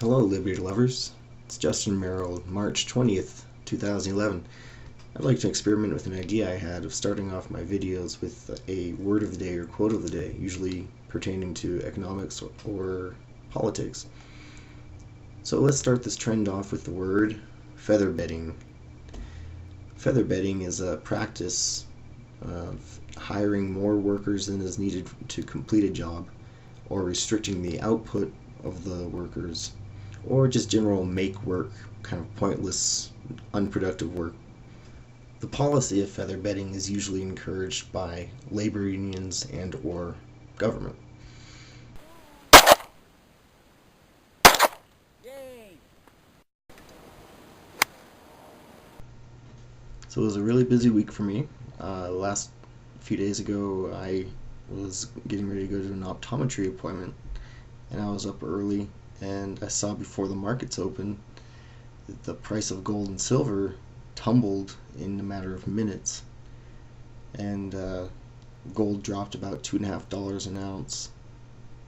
Hello, Liberty lovers. It's Justin Merrill, March 20th, 2011. I'd like to experiment with an idea I had of starting off my videos with a word of the day or quote of the day, usually pertaining to economics or politics. So let's start this trend off with the word feather bedding. Feather bedding is a practice of hiring more workers than is needed to complete a job, or restricting the output of the workers, or just general make work, kind of pointless, unproductive work. The policy of feather bedding is usually encouraged by labor unions and or government. Yay. So it was a really busy week for me. Last few days ago I was getting ready to go to an optometry appointment, and I was up early, and I saw before the markets opened that the price of gold and silver tumbled in a matter of minutes, and gold dropped about $2.50 an ounce.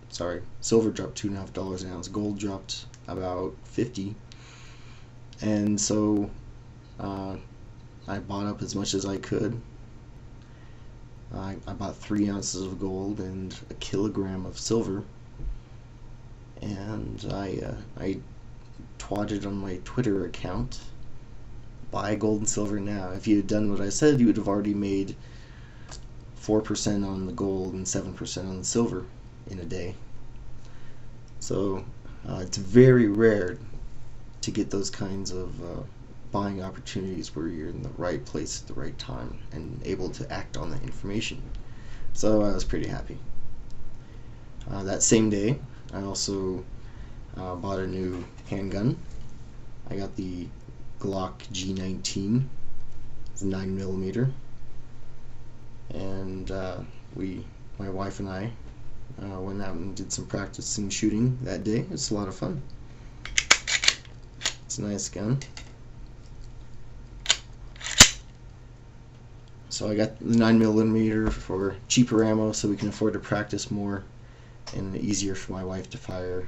Sorry, silver dropped $2.50 an ounce. Gold dropped about 50, and so I bought up as much as I could. I bought 3 ounces of gold and a kilogram of silver, and I twatted on my Twitter account, buy gold and silver now. If you had done what I said, you would have already made 4% on the gold and 7% on the silver in a day. So it's very rare to get those kinds of buying opportunities where you're in the right place at the right time and able to act on the information. So I was pretty happy. That same day, I also bought a new handgun. I got the Glock G19. It's a 9mm, and my wife and I went out and did some practicing shooting that day. It's a lot of fun. It's a nice gun. So I got the 9mm for cheaper ammo, so we can afford to practice more and easier for my wife to fire.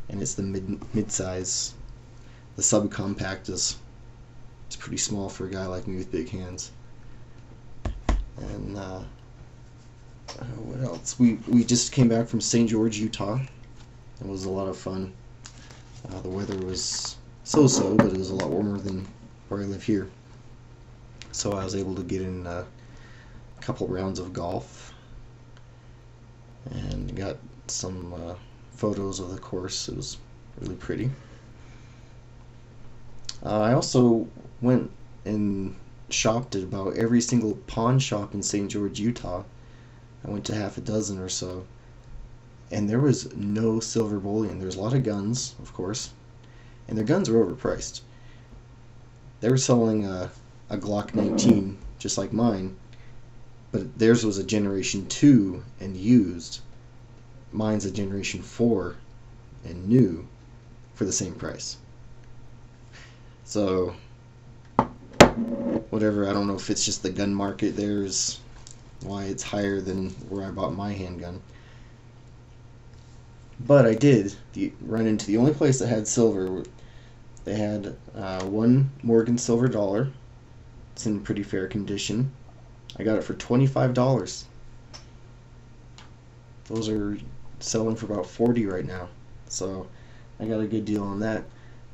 And it's the mid-size. The subcompact it's pretty small for a guy like me with big hands. And what else? We just came back from St. George, Utah. It was a lot of fun. The weather was so-so, but it was a lot warmer than where I live here. So I was able to get in a couple rounds of golf and got some photos of the course. It was really pretty. I also went and shopped at about every single pawn shop in St. George, Utah. I went to half a dozen or so, and there was no silver bullion. There's a lot of guns, of course, and their guns were overpriced. They were selling a Glock 19, just like mine, but theirs was a Generation 2 and used. Mine's a Generation 4 and new for the same price. So, whatever, I don't know if it's just the gun market there is why it's higher than where I bought my handgun. But I did run into the only place that had silver. They had one Morgan silver dollar. It's in pretty fair condition. I got it for $25. Those are selling for about $40 right now, so I got a good deal on that.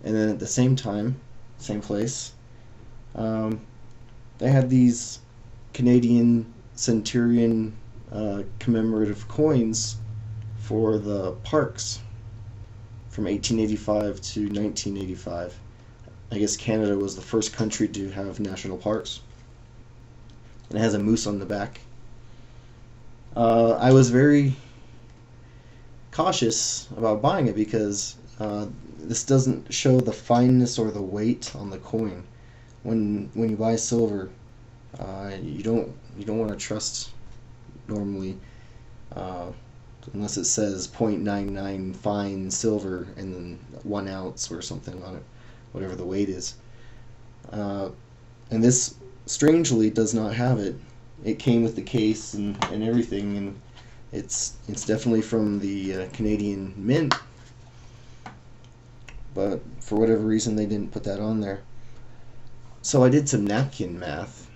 And then at the same time, same place, they had these Canadian Centurion commemorative coins for the parks from 1885 to 1985. I guess Canada was the first country to have national parks, and it has a moose on the back. I was very cautious about buying it because this doesn't show the fineness or the weight on the coin. When you buy silver, you don't want to trust normally, unless it says 0.99 fine silver and then 1 ounce or something on it, whatever the weight is. And this strangely does not have it. It came with the case and everything, and it's definitely from the Canadian Mint. but for whatever reason they didn't put that on there. So I did some napkin math,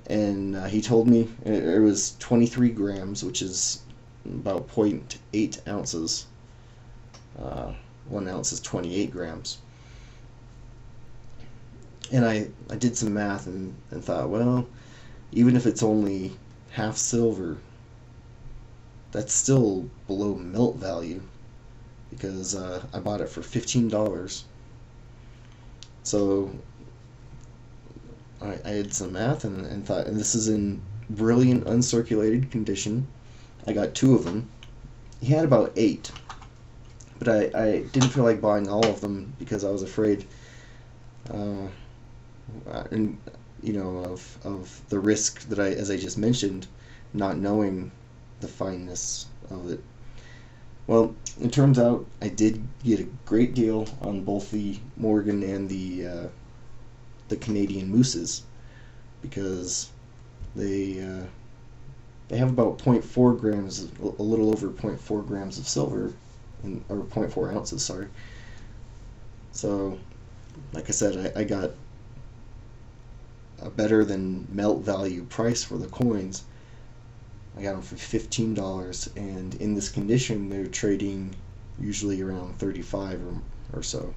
and he told me it was 23 grams, which is about 0.8 ounces. 1 ounce is 28 grams. And I did some math and thought, well, even if it's only half silver, that's still below melt value, because I bought it for $15. So I did some math and thought, and this is in brilliant uncirculated condition. I got 2 of them. He had about 8, but I didn't feel like buying all of them because I was afraid, and of the risk that as I just mentioned, not knowing the fineness of it. Well, it turns out I did get a great deal on both the Morgan and the Canadian mooses, because they have about 0.4 grams, a little over 0.4 grams of silver, or 0.4 ounces, sorry. So, like I said, I got a better than melt value price for the coins. I got them for $15, and in this condition they're trading usually around 35 or so.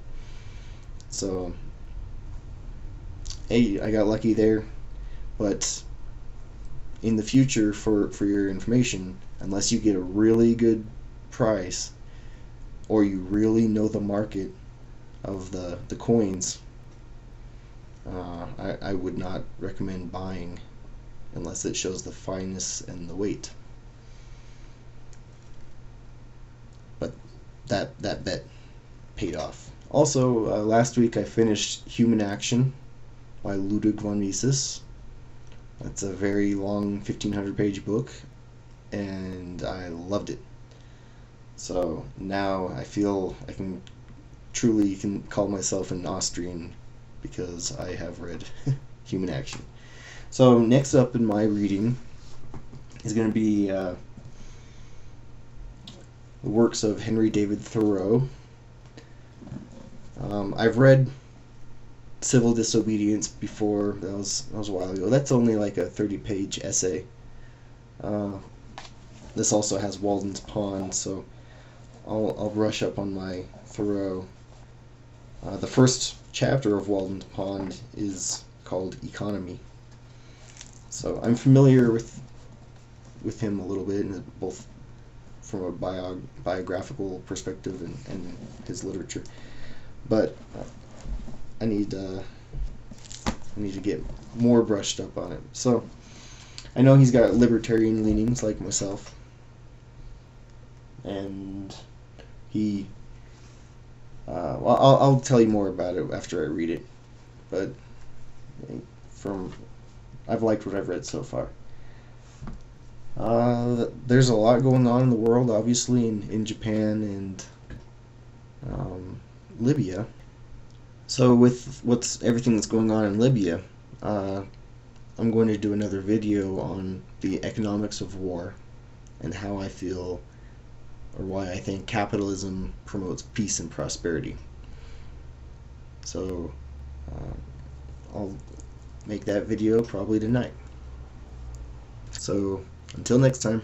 So, hey, I got lucky there. But in the future, for your information, unless you get a really good price, or you really know the market of the coins, I would not recommend buying unless it shows the fineness and the weight. But that bet paid off. Also, last week I finished Human Action by Ludwig Von Mises. That's a very long 1,500-page book, and I loved it. So now I feel I can truly call myself an Austrian because I have read Human Action. So next up in my reading is going to be the works of Henry David Thoreau. I've read Civil Disobedience before. That was a while ago. That's only like a 30-page essay. This also has Walden's Pond, so I'll brush up on my Thoreau. The first chapter of Walden's Pond is called Economy. So I'm familiar with him a little bit, both from a biographical perspective and his literature. But I need to get more brushed up on it. So I know he's got libertarian leanings like myself, and he I'll tell you more about it after I read it, but I've liked what I've read so far. There's a lot going on in the world, obviously, in Japan and Libya. So with everything that's going on in Libya, I'm going to do another video on the economics of war and how I feel, or why I think capitalism promotes peace and prosperity. So I'll make that video probably tonight. So until next time.